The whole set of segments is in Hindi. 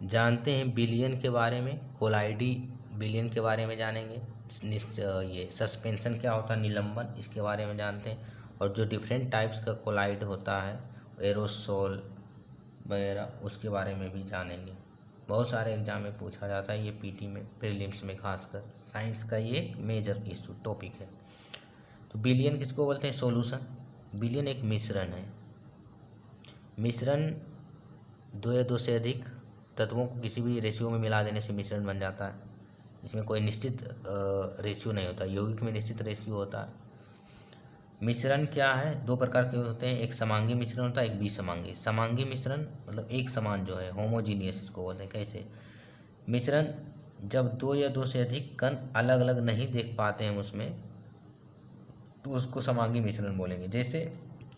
जानते हैं बिलियन के बारे में, कोलाइडी बिलियन के बारे में जानेंगे। ये सस्पेंशन क्या होता है, निलंबन, इसके बारे में जानते हैं। और जो डिफरेंट टाइप्स का कोलाइड होता है, एरोसोल वगैरह, उसके बारे में भी जानेंगे। बहुत सारे एग्जाम में पूछा जाता है ये, पीटी में, प्रीलिम्स में, खासकर साइंस का ये एक मेजर इशू टॉपिक है। तो बिलियन किसको बोलते हैं, सॉल्यूशन। बिलियन एक मिश्रण है। मिश्रण दो या दो से अधिक तत्वों को किसी भी रेशियो में मिला देने से मिश्रण बन जाता है। इसमें कोई निश्चित रेशियो नहीं होता, यौगिक में निश्चित रेशियो होता है। मिश्रण क्या है, दो प्रकार के होते हैं, एक समांगी मिश्रण होता है, एक विसमांगी। समांगी मिश्रण मतलब एक समान जो है, होमोजीनियस इसको बोलते हैं। कैसे, मिश्रण जब दो या दो से अधिक कण अलग अलग नहीं देख पाते हैं उसमें, तो उसको समांगी मिश्रण बोलेंगे। जैसे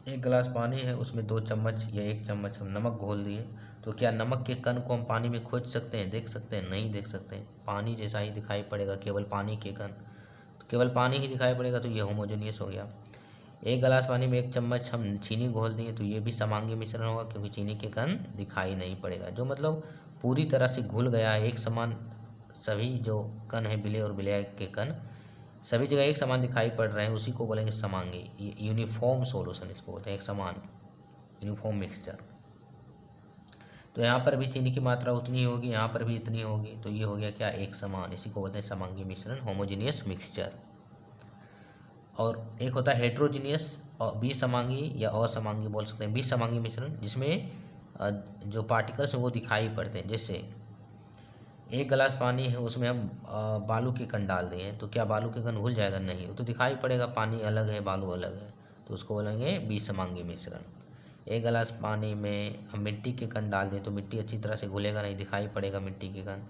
एक गिलास पानी है, उसमें 2 चम्मच या 1 चम्मच हम नमक घोल दिए, तो क्या नमक के कण को हम पानी में खोज सकते हैं, देख सकते हैं? नहीं देख सकते हैं। पानी जैसा ही दिखाई पड़ेगा, केवल पानी के कण, तो केवल पानी ही दिखाई पड़ेगा, तो ये होमोजेनियस हो गया। एक गिलास पानी में 1 चम्मच हम चीनी घोल दिए, तो ये भी समांगी मिश्रण होगा, क्योंकि चीनी के कण दिखाई नहीं पड़ेगा। जो मतलब पूरी तरह से घुल गया है, एक समान सभी जो कण है, विलय और विलय के कण सभी जगह एक समान दिखाई पड़ रहे हैं, उसी को बोलेंगे समांगी। यूनिफॉर्म सॉल्यूशन इसको बोलते हैं, एक समान यूनिफॉर्म मिक्सचर। तो यहाँ पर भी चीनी की मात्रा उतनी ही होगी, यहाँ पर भी इतनी होगी, तो ये हो गया क्या, एक समान। इसी को बोलते हैं समांगी मिश्रण, होमोजीनियस मिक्सचर। और एक होता है हेट्रोजीनियस और विसमांगी या असमांगी बोल सकते हैं, विसमांगी मिश्रण, जिसमें जो पार्टिकल्स हैं वो दिखाई पड़ते हैं। जैसे एक गिलास पानी है, उसमें हम बालू के कण डाल दिए, तो क्या बालू के कण घुल जाएगा? नहीं, वो तो दिखाई पड़ेगा, पानी अलग है, बालू अलग है, तो उसको बोलेंगे विसमांगी मिश्रण। एक गिलास पानी में हम मिट्टी के कण डाल दें, तो मिट्टी अच्छी तरह से घुलेगा नहीं, दिखाई पड़ेगा मिट्टी के कण,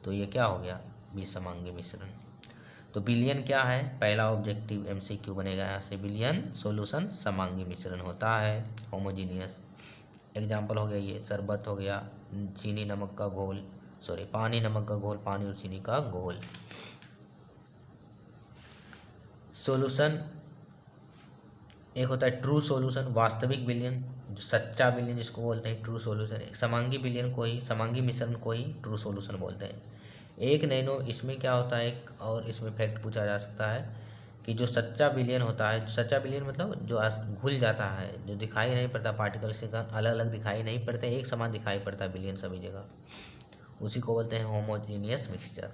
तो ये क्या हो गया, विसमांगी मिश्रण। तो बिलियन क्या है, पहला ऑब्जेक्टिव MCQ बनेगा यहाँ से, बिलियन सॉल्यूशन समांगी मिश्रण होता है, होमोजीनियस। एग्जाम्पल हो गया ये, शरबत हो गया, चीनी नमक का घोल, पानी नमक का घोल, पानी और चीनी का घोल। सॉल्यूशन एक होता है ट्रू सॉल्यूशन, वास्तविक विलयन, जो सच्चा विलयन जिसको बोलते हैं, ट्रू सॉल्यूशन। एक समांगी विलयन को ही, समांगी मिश्रण को ही ट्रू सॉल्यूशन बोलते हैं। एक नैनो, इसमें क्या होता है, एक और इसमें फैक्ट पूछा जा सकता है कि जो सच्चा विलयन होता है, सच्चा विलयन मतलब जो घुल जाता है, जो दिखाई नहीं पड़ता, पार्टिकल्स के अलग अलग दिखाई नहीं पड़ते, एक समान दिखाई पड़ता है विलयन सभी जगह, उसी को बोलते हैं होमोजीनियस मिक्सचर।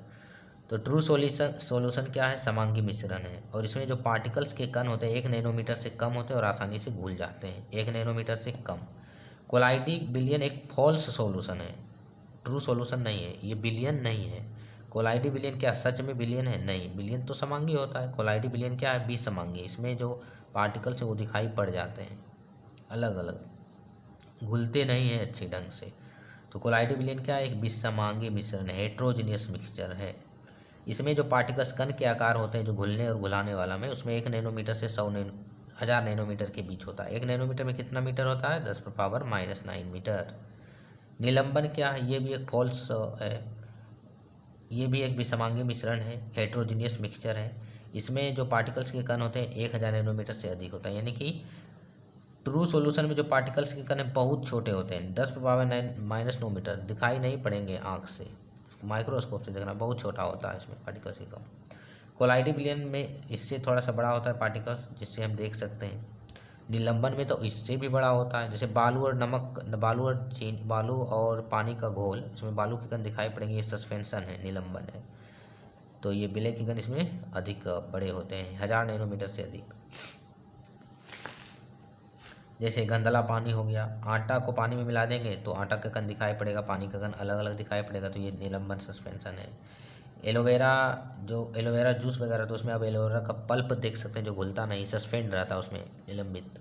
तो ट्रू सॉल्यूशन क्या है, समांगी मिश्रण है, और इसमें जो पार्टिकल्स के कण होते हैं 1 नैनोमीटर से कम होते हैं और आसानी से घुल जाते हैं, 1 नैनोमीटर से कम। कोलाइडी बिलियन एक फॉल्स सॉल्यूशन है, ट्रू सॉल्यूशन नहीं है, ये बिलियन नहीं है। कोलाइडी बिलियन क्या सच में बिलियन है? नहीं, बिलियन तो समांगी होता है, कोलाइडी बिलियन क्या है, विसमांगी। इसमें जो पार्टिकल्स हैं वो दिखाई पड़ जाते हैं अलग अलग, घुलते नहीं हैं अच्छे ढंग से। तो कोलाइडी बिलियन क्या है, एक विसमांगी मिश्रण है, हेट्रोजीनियस मिक्सचर है। इसमें जो पार्टिकल्स कण के आकार होते हैं, जो घुलने और घुलाने वाला में, उसमें 1 नैनोमीटर से 1000 नैनोमीटर के बीच होता है। 1 नैनोमीटर में कितना मीटर होता है, 10⁻⁻9 मीटर। निलंबन क्या है, ये भी एक फॉल्स है, ये भी एक विसमांगी मिश्रण है, हेट्रोजीनियस मिक्सचर है। इसमें जो पार्टिकल्स के कण होते हैं 1000 नैनोमीटर से अधिक होता है, यानी कि ट्रू सॉल्यूशन में जो पार्टिकल्स के कण हैं बहुत छोटे होते हैं, 10⁻⁻9 मीटर, दिखाई नहीं पड़ेंगे आँख से, माइक्रोस्कोप से देखना, बहुत छोटा होता है इसमें पार्टिकल्स के कण। कोलाइडी बिलियन में इससे थोड़ा सा बड़ा होता है पार्टिकल्स, जिससे हम देख सकते हैं। निलंबन में तो इससे भी बड़ा होता है, जैसे बालू और नमक, बालू और पानी का घोल, इसमें बालू के कण दिखाई पड़ेंगे, ये सस्पेंशन है, निलंबन है। तो ये विलय के कण इसमें अधिक बड़े होते हैं, 1000 नैनोमीटर से अधिक। जैसे गंदला पानी हो गया, आटा को पानी में मिला देंगे तो आटा का कण दिखाई पड़ेगा, पानी का कण अलग अलग दिखाई पड़ेगा, तो ये निलंबन सस्पेंशन है। एलोवेरा, जो एलोवेरा जूस वगैरह, तो उसमें अब एलोवेरा का पल्प देख सकते हैं, जो घुलता नहीं, सस्पेंड रहता है उसमें, निलंबित।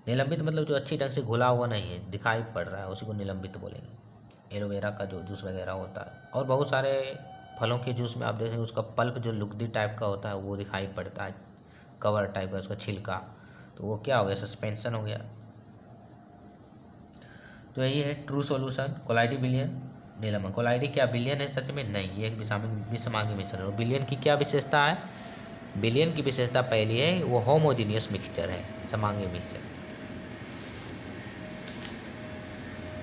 निलंबित मतलब जो अच्छी ढंग से घुला हुआ नहीं है, दिखाई पड़ रहा है, उसी को निलंबित बोलेंगे। एलोवेरा का जो जूस वगैरह होता है, और बहुत सारे फलों के जूस में आप देखेंगे उसका पल्प जो लुगदी टाइप का होता है वो दिखाई पड़ता है, कवर टाइप का उसका छिलका, तो वो क्या हो गया, सस्पेंशन हो गया। तो यही है ट्रू सॉल्यूशन, कोलाइडी बिलियन, निलंबन। कोलाइडी क्या बिलियन है सच में? नहीं, ये एक विसमांगी मिश्रण है। और बिलियन की क्या विशेषता है, बिलियन की विशेषता पहली है, वो होमोजीनियस मिक्सचर है, समांगी मिक्सचर।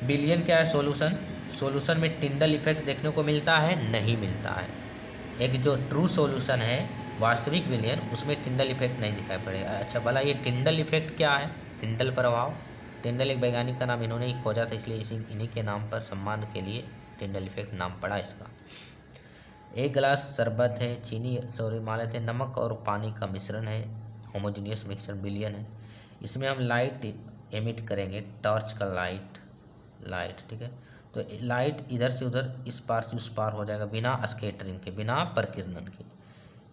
बिलियन क्या है, सॉल्यूशन, सॉल्यूशन में टिंडल इफेक्ट देखने को मिलता है? नहीं मिलता है। एक जो ट्रू सॉल्यूशन है वास्तविक विलयन, उसमें टिंडल इफेक्ट नहीं दिखाई पड़ेगा। अच्छा भला ये टिंडल इफेक्ट क्या है? टिंडल प्रभाव, टिंडल एक वैज्ञानिक का नाम इन्होंने ही खोजा था, इसलिए इन्हीं के नाम पर सम्मान के लिए टिंडल इफेक्ट नाम पड़ा इसका। एक गिलास शरबत है, चीनी मान लेते हैं, नमक और पानी का मिश्रण है, होमोजीनियस मिक्सचर विलयन है। इसमें हम लाइट एमिट करेंगे, टॉर्च का लाइट, ठीक है। तो लाइट इधर से उधर, इस पार से उस पार हो जाएगा बिना स्कैटरिंग के, बिना प्रकीर्णन के।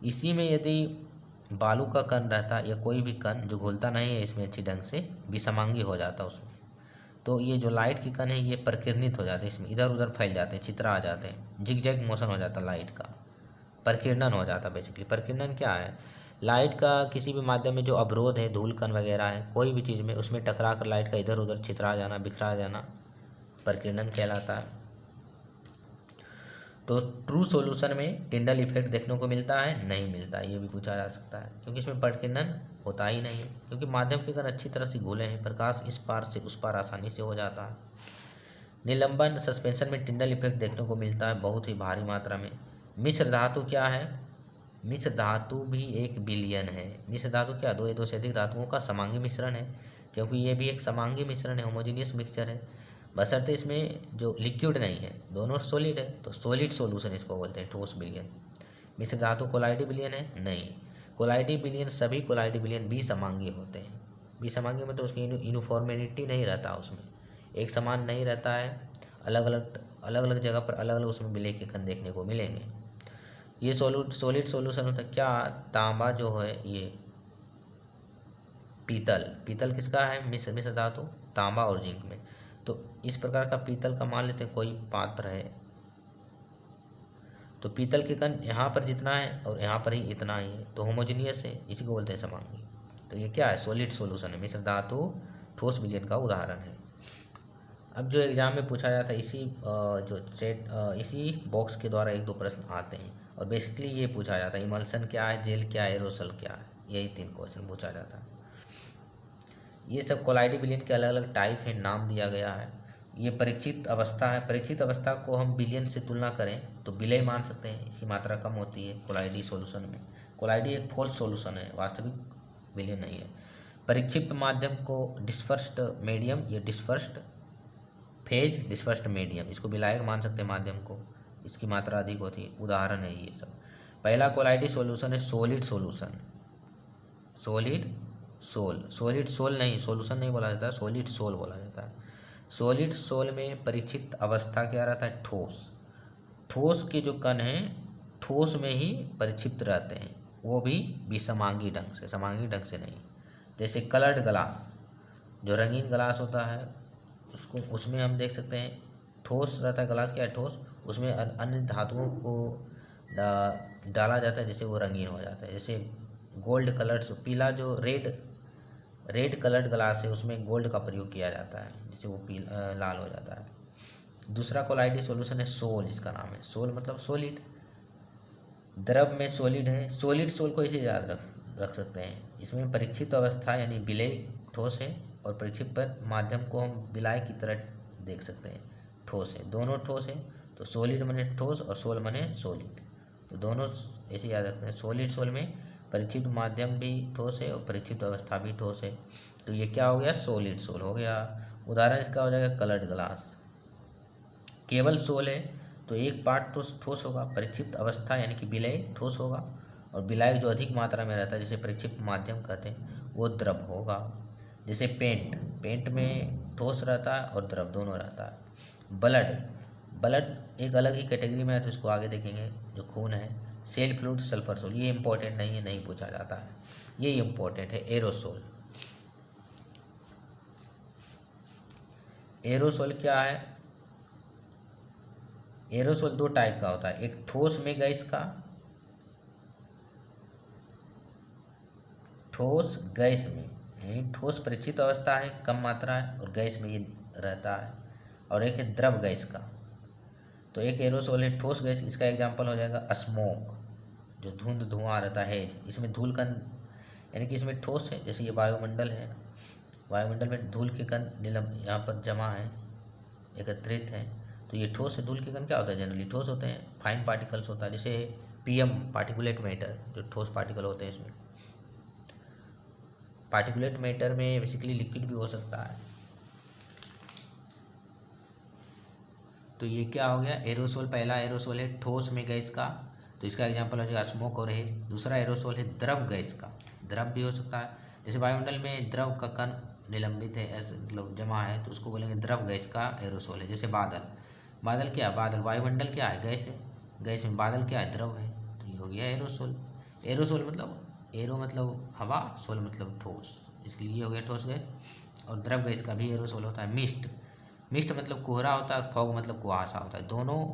इसी में यदि बालू का कण रहता या कोई भी कण जो घुलता नहीं है इसमें अच्छी ढंग से, विसमांगी हो जाता उसमें, तो ये जो लाइट की कण है ये प्रकीर्णित हो जाते हैं, इसमें इधर उधर फैल जाते हैं, चित्रा आ जाते हैं, जिगजैग मोशन हो जाता है लाइट का, प्रकीर्णन हो जाता है। बेसिकली प्रकीर्णन क्या है? लाइट का किसी भी माध्यम में जो अवरोध है, धूल कण वगैरह है, कोई भी चीज़ में, उसमें टकरा कर लाइट का इधर उधर छितरा जाना, बिखरा जाना, प्रकीर्णन कहलाता है। तो ट्रू सॉल्यूशन में टिंडल इफेक्ट देखने को मिलता है? नहीं मिलता, ये भी पूछा जा सकता है, क्योंकि इसमें प्रकीर्णन होता ही नहीं है, क्योंकि माध्यम के कण अच्छी तरह से घुले हैं, प्रकाश इस पार से उस पार आसानी से हो जाता है। निलंबन सस्पेंशन में टिंडल इफेक्ट देखने को मिलता है बहुत ही भारी मात्रा में। मिश्र धातु क्या है? मिश्र धातु भी एक विलयन है। मिश्र धातु क्या? दो या दो से अधिक धातुओं का समांगी मिश्रण है, क्योंकि ये भी एक समांगी मिश्रण है, होमोजीनियस मिक्सचर है, बशर्ते इसमें जो लिक्विड नहीं है, दोनों सॉलिड है, तो सॉलिड सॉल्यूशन इसको बोलते हैं, ठोस विलयन। मिश्र धातु कोलाइडी विलयन है? नहीं, कोलाइडी विलयन, सभी कोलाइडी विलयन विसमांगी होते हैं। विसमांगी मतलब उसकी यूनिफॉर्मिटी नहीं रहता, उसमें एक समान नहीं रहता है, अलग अलग जगह पर अलग अलग उसमें विलय के कण देखने को मिलेंगे। ये सॉलिड सॉल्यूशन होता है क्या? तांबा जो है, ये पीतल किसका है? मिश्र धातु, तांबा और जिंक में। तो इस प्रकार का पीतल का मान लेते हैं कोई पात्र है, तो पीतल के कण यहाँ पर जितना है और यहाँ पर ही इतना ही है, तो होमोजीनियस है, इसी को बोलते हैं समांगी। तो ये क्या है? सॉलिड सॉल्यूशन है, मिश्र धातु ठोस विलयन का उदाहरण है। अब जो एग्जाम में पूछा जाता है, इसी बॉक्स के द्वारा एक दो प्रश्न आते हैं, और बेसिकली ये पूछा जाता है इमल्सन क्या है, जेल क्या है, एरोसल क्या है, यही 3 क्वेश्चन पूछा जाता है। ये सब कोलाइडी विलयन के अलग अलग टाइप हैं, नाम दिया गया है। ये परीक्षित अवस्था है, परीक्षित अवस्था को हम विलयन से तुलना करें तो विलय मान सकते हैं, इसकी मात्रा कम होती है कोलाइडी सॉल्यूशन में। कोलाइडी एक फॉल्स सॉल्यूशन है, वास्तविक विलयन नहीं है। परीक्षित माध्यम को डिस्पर्स्ड मीडियम, ये डिस्पर्स्ड फेज, डिस्पर्स्ड मीडियम, इसको विलायक मान सकते हैं माध्यम को, इसकी मात्रा अधिक होती है। उदाहरण है ये सब। पहला कोलाइडी सॉल्यूशन है सॉलिड सॉल्यूशन, सॉलिड सोल नहीं, सॉल्यूशन नहीं बोला जाता, सॉलिड सोल बोला जाता है। सॉलिड सोल में परीक्षित अवस्था क्या रहता है? ठोस के जो कण हैं ठोस में ही परिक्षिप्त रहते हैं, वो भी विसमांगी ढंग से, समांगी ढंग से नहीं। जैसे कलर्ड ग्लास, जो रंगीन ग्लास होता है, उसमें हम देख सकते हैं ठोस रहता है, ग्लास क्या है? ठोस, उसमें अन्य धातुओं को डाला जाता है, जैसे वो रंगीन हो जाता है। जैसे गोल्ड कलर्ड, पीला जो रेड कलर्ड ग्लास है, उसमें गोल्ड का प्रयोग किया जाता है, जिससे वो लाल हो जाता है। दूसरा कोलाइडी सॉल्यूशन है सोल, इसका नाम है सोल, मतलब सॉलिड, द्रव में सॉलिड है। सॉलिड सोल को इसे याद रख सकते हैं। इसमें परीक्षित अवस्था यानी विलय ठोस है, और परीक्षित पर माध्यम को हम विलाय की तरह देख सकते हैं, ठोस है, दोनों ठोस है। तो सॉलिड मने ठोस और सोल मने सॉलिड, तो दोनों ऐसे याद रखते हैं। सॉलिड सोल में परीक्षित माध्यम भी ठोस है और परीक्षित अवस्था भी ठोस है, तो ये क्या हो गया? सॉलिड सोल हो गया। उदाहरण इसका हो जाएगा कलर्ड ग्लास। केवल सोल है तो एक पार्ट ठोस होगा, परीक्षित अवस्था यानी कि विलय ठोस होगा, और विलायक जो अधिक मात्रा में रहता है, जिसे परीक्षित माध्यम कहते हैं, वो द्रव होगा। जैसे पेंट में ठोस रहता है और द्रव दोनों रहता है। ब्लड एक अलग ही कैटेगरी में है, तो इसको आगे देखेंगे, जो खून है। सेल फ्लूइड, सल्फर सोल, ये इंपॉर्टेंट नहीं है, नहीं पूछा जाता है, ये इंपॉर्टेंट है। एरोसोल क्या है? एरोसोल 2 टाइप का होता है, एक ठोस में गैस का, ठोस गैस में, यानी ठोस परीक्षित अवस्था है, कम मात्रा है, और गैस में ये रहता है, और एक है द्रव गैस का। तो एक एरोसोल है ठोस गैस, इसका एग्जांपल हो जाएगा स्मोक, जो धुआं रहता है, इसमें धूल कण, यानी कि इसमें ठोस है, जैसे ये वायुमंडल है, वायुमंडल में धूल के कण यहाँ पर जमा है, एकत्रित है, तो ये ठोस से धूल के कण क्या होता है, जनरली ठोस होते हैं, फाइन पार्टिकल्स होता है, जैसे PM पार्टिकुलेट मैटर, जो ठोस पार्टिकल होते हैं इसमें। पार्टिकुलेट मैटर में बेसिकली लिक्विड भी हो सकता है। तो ये क्या हो गया, एरोसोल। पहला एरोसोल है ठोस में गैस का, तो इसका एग्जांपल हो जाएगा स्मोक और हेज। दूसरा एरोसोल है द्रव गैस का, द्रव भी हो सकता है, जैसे वायुमंडल में द्रव का कण निलंबित है, ऐसे मतलब जमा है, तो उसको बोलेंगे द्रव गैस का एरोसोल है। जैसे बादल, बादल क्या, बादल वायुमंडल क्या है, गैस है, गैस में बादल क्या है, द्रव है, तो ये हो गया एरोसोल। एरोसोल मतलब, एरो मतलब हवा, सोल मतलब ठोस, इसलिए ये हो गया ठोस गैस। और द्रव गैस का भी एरोसोल होता है। मिस्ट, मिस्ट मतलब कोहरा होता है, फॉग मतलब कुहासा होता है, दोनों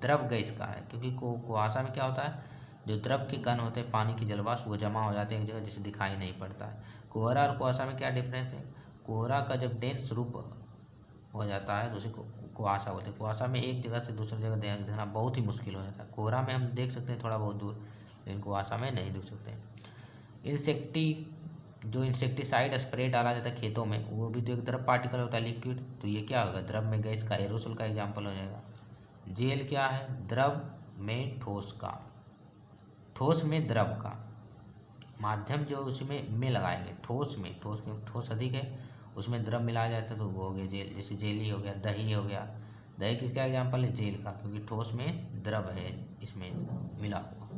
द्रव गैस का है, क्योंकि कुहासा में क्या होता है, जो द्रव के कण होते हैं पानी की जलवाष्प वो जमा हो जाते हैं एक जगह, जिसे दिखाई नहीं पड़ता है। कोहरा और कुहासा में क्या डिफरेंस है, कोहरा का जब डेंस रूप हो जाता है तो उसे कुहासा बोलते हैं। कुहासा में एक जगह से दूसरी जगह देखना बहुत ही मुश्किल हो जाता है। कोहरा में हम देख सकते हैं थोड़ा बहुत दूर, लेकिन कुहासा में नहीं देख सकते हैं। जो इंसेक्टिसाइड स्प्रे डाला जाता है खेतों में, वो भी तो एक द्रव पार्टिकल होता है, लिक्विड, तो ये क्या होगा, द्रव में गैस का एरोसोल का एग्जाम्पल हो जाएगा। जेल क्या है, द्रव में ठोस का, ठोस में द्रव का, माध्यम जो उसमें में लगाएंगे, ठोस में ठोस अधिक है, उसमें द्रव मिलाया जाता है तो वो हो गया जेल। जैसे जेली हो गया, दही हो गया, दही किसका एग्जाम्पल है, जेल का, क्योंकि ठोस में द्रव है इसमें मिला हुआ।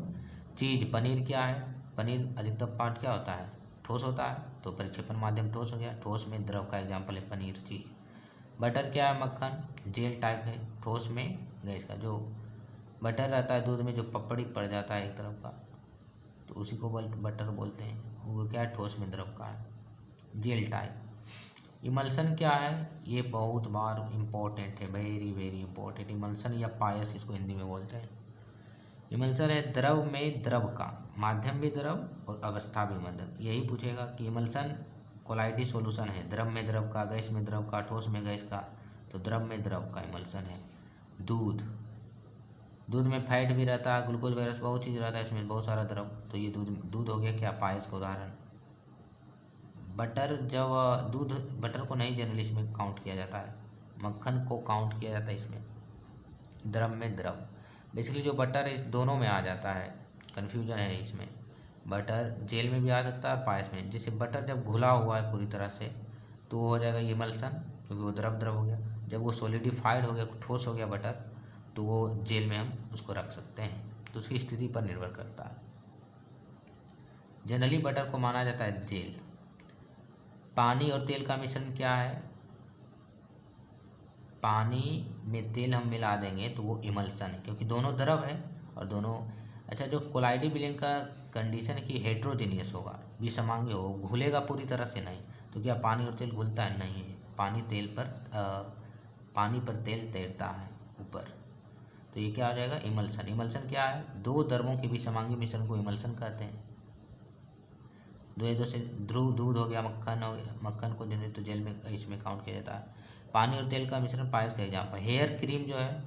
चीज़, पनीर क्या है, पनीर अधिकतम पार्ट क्या होता है, ठोस होता है, तो परिक्षेपण माध्यम ठोस हो गया, ठोस में द्रव का एग्जाम्पल है पनीर, चीज़। बटर क्या है, मक्खन, जेल टाइप है, ठोस में गैस का। जो बटर रहता है दूध में, जो पपड़ी पड़ जाता है एक तरफ का, तो उसी को बटर बोलते हैं, वो क्या है, ठोस में द्रव का है, जेल टाइप। इमल्सन क्या है, ये बहुत बार इम्पोर्टेंट है, वेरी वेरी इंपॉर्टेंट। इमल्सन या पायस इसको हिंदी में बोलते हैं। इमल्सन है द्रव में द्रव का, माध्यम भी द्रव और अवस्था भी मध्यम। यही पूछेगा कि इमल्सन कोलाइडी सॉल्यूशन है, द्रव में द्रव का, गैस में द्रव का, ठोस में गैस का, तो द्रव में द्रव का इमल्सन है। दूध, दूध में फैट भी रहता है, ग्लूकोज वगैरह बहुत चीज़ रहता है, इसमें बहुत सारा द्रव, तो ये दूध हो गया क्या, पायस का उदाहरण। बटर, जब दूध, बटर को नहीं जनरली इसमें काउंट किया जाता है, मक्खन को काउंट किया जाता है इसमें, द्रव में द्रव। बेसिकली जो बटर है इस दोनों में आ जाता है, कन्फ्यूजन है इसमें। बटर जेल में भी आ सकता है और पायस में। जैसे बटर जब घुला हुआ है पूरी तरह से तो वो हो जाएगा इमल्सन, क्योंकि वो द्रव हो गया। जब वो सॉलिडिफाइड हो गया, ठोस हो गया बटर, तो वो जेल में हम उसको रख सकते हैं, तो उसकी स्थिति पर निर्भर करता है। जनरली बटर को माना जाता है जेल। पानी और तेल का मिश्रण क्या है, पानी में तेल हम मिला देंगे तो वो इमल्सन है, क्योंकि दोनों द्रव है और दोनों। अच्छा, जो कोलाइडी विलयन का कंडीशन की हेट्रोजीनियस होगा, विषमांगी हो, घुलेगा पूरी तरह से नहीं, तो क्या पानी और तेल घुलता है, नहीं है, पानी पर तेल तैरता है ऊपर, तो ये क्या हो जाएगा, इमल्सन। इमल्सन क्या है, दो द्रवों के विषमांगी मिश्रण को इमल्सन कहते हैं। जैसे दूध हो गया, मक्खन हो गया, मक्खन को जनरली तो जेल में इसमें काउंट किया जाता है। पानी और तेल का मिश्रण पायस का एग्जाम्पल। हेयर क्रीम जो है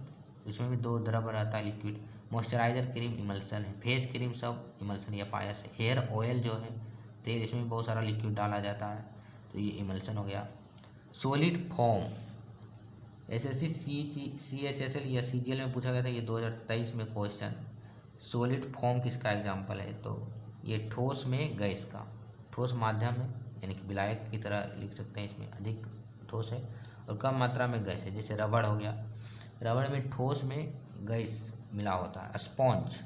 उसमें भी दो द्रव रहता है, लिक्विड। मॉइस्चराइजर क्रीम इमल्सन है, फेस क्रीम सब इमल्सन या पायस है। हेयर ऑयल जो है तेल, इसमें भी बहुत सारा लिक्विड डाला जाता है, तो ये इमल्सन हो गया। सॉलिड फॉर्म, SSC CHSL या CGL में पूछा गया था, ये 2023 में क्वेश्चन। सॉलिड फॉर्म किसका एग्जाम्पल है, तो ये ठोस में गैस का, ठोस माध्यम है, यानी कि विलायक की तरह लिख सकते हैं, इसमें अधिक ठोस है और कम मात्रा में गैस है। जैसे रबड़ हो गया, रबड़ में ठोस में गैस मिला होता है। स्पॉन्ज,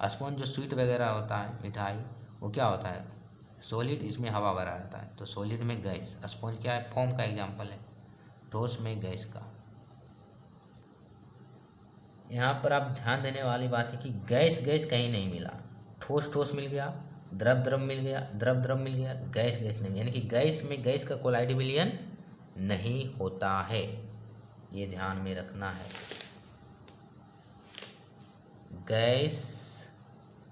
स्पॉन्ज जो स्वीट वगैरह होता है, मिठाई, वो क्या होता है, सॉलिड, इसमें हवा भरा रहता है, तो सॉलिड में गैस। स्पॉन्ज क्या है, फॉर्म का एग्जाम्पल है, ठोस में गैस का। यहाँ पर आप ध्यान देने वाली बात है कि गैस गैस कहीं नहीं मिला, ठोस ठोस मिल गया, द्रव द्रव मिल गया, द्रव द्रव मिल गया, गैस गैस नहीं, यानी कि गैस में गैस का कोलाइड विलयन नहीं होता है, ये ध्यान में रखना है। गैस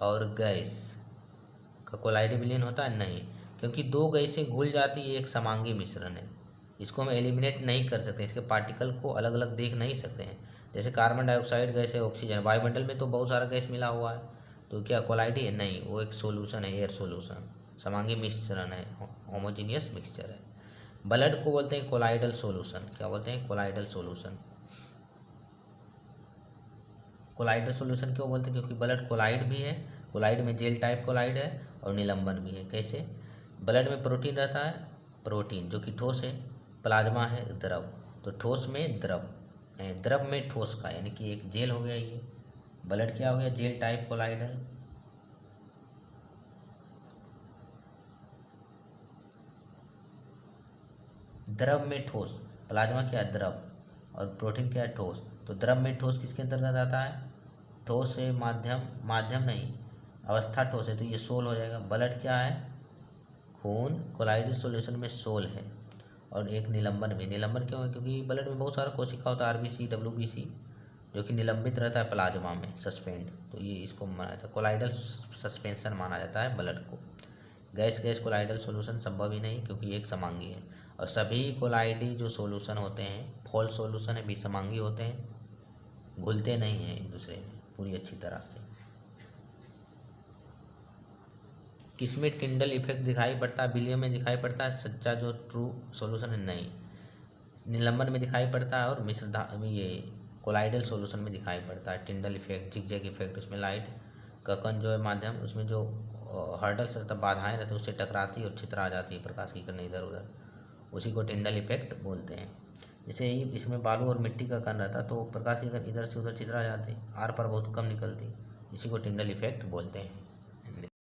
और गैस का कोलाइड विलयन होता है नहीं, क्योंकि दो गैसें घुल जाती है, एक समांगी मिश्रण है, इसको हम एलिमिनेट नहीं कर सकते, इसके पार्टिकल को अलग अलग देख नहीं सकते हैं। जैसे कार्बन डाइऑक्साइड गैस है, ऑक्सीजन, वायुमंडल में तो बहुत सारा गैस मिला हुआ है, तो क्या कोलाइडी है, नहीं, वो एक सोल्यूशन है, एयर सोल्यूशन, समांगी मिश्रण है, होमोजीनियस मिक्सचर है। ब्लड को बोलते हैं कोलाइडल सोल्यूशन, क्या बोलते हैं, कोलाइडल सोल्यूशन। कोलाइडल सॉल्यूशन क्यों बोलते हैं? क्योंकि ब्लड कोलाइड भी है, कोलाइड में जेल टाइप कोलाइड है और निलंबन भी है। कैसे? ब्लड में प्रोटीन रहता है, प्रोटीन जो कि ठोस है, प्लाज्मा है द्रव, तो ठोस में द्रव, द्रव में ठोस का, यानी कि एक जेल हो गया ये, ब्लड क्या हो गया? जेल टाइप कोलाइड है। द्रव में ठोस, प्लाज्मा क्या है? द्रव, और प्रोटीन क्या है? ठोस। तो द्रव में ठोस किसके अंतर्गत आता है? ठोस है, माध्यम, माध्यम नहीं, अवस्था ठोस है, तो ये सोल हो जाएगा। ब्लड क्या है? खून, कोलाइडल सॉल्यूशन में सोल है। और एक निलंबन भी, निलंबन क्यों है? क्योंकि ब्लड में बहुत सारा कोशिका होता है, आरबीसी, डब्ल्यूबीसी, जो कि निलंबित रहता है प्लाज्मा में, सस्पेंड, तो ये इसको माना जाता है कोलाइडल सस्पेंशन माना जाता है ब्लड को। गैस गैस कोलाइडल सॉल्यूशन संभव ही नहीं, क्योंकि एक समांगी है, और सभी कोलाइडी जो सॉल्यूशन होते हैं, फॉल सॉल्यूशन है, विसमांगी होते हैं, घुलते नहीं हैं एक दूसरे में पूरी अच्छी तरह से। किसमें टिंडल इफेक्ट दिखाई पड़ता है? विलियम में दिखाई पड़ता है, सच्चा जो ट्रू सॉल्यूशन है नहीं। निलंबन में दिखाई पड़ता है, और मिश्र ये कोलाइडल सॉल्यूशन में दिखाई पड़ता है। टिंडल इफेक्ट, जिगजैग इफेक्ट, उसमें लाइट का कण जो है माध्यम, उसमें जो हर्डल्स रहता, बाधाएं रहती है, उससे टकराती है और छितरा आ जाती है प्रकाश की किरणें इधर उधर, उसी को टिंडल इफेक्ट बोलते हैं। जैसे ही इसमें बालू और मिट्टी का कण रहता तो प्रकाश की किरण इधर से उधर छितरा जाती, आर पार बहुत कम निकलती, इसी को टिंडल इफेक्ट बोलते हैं।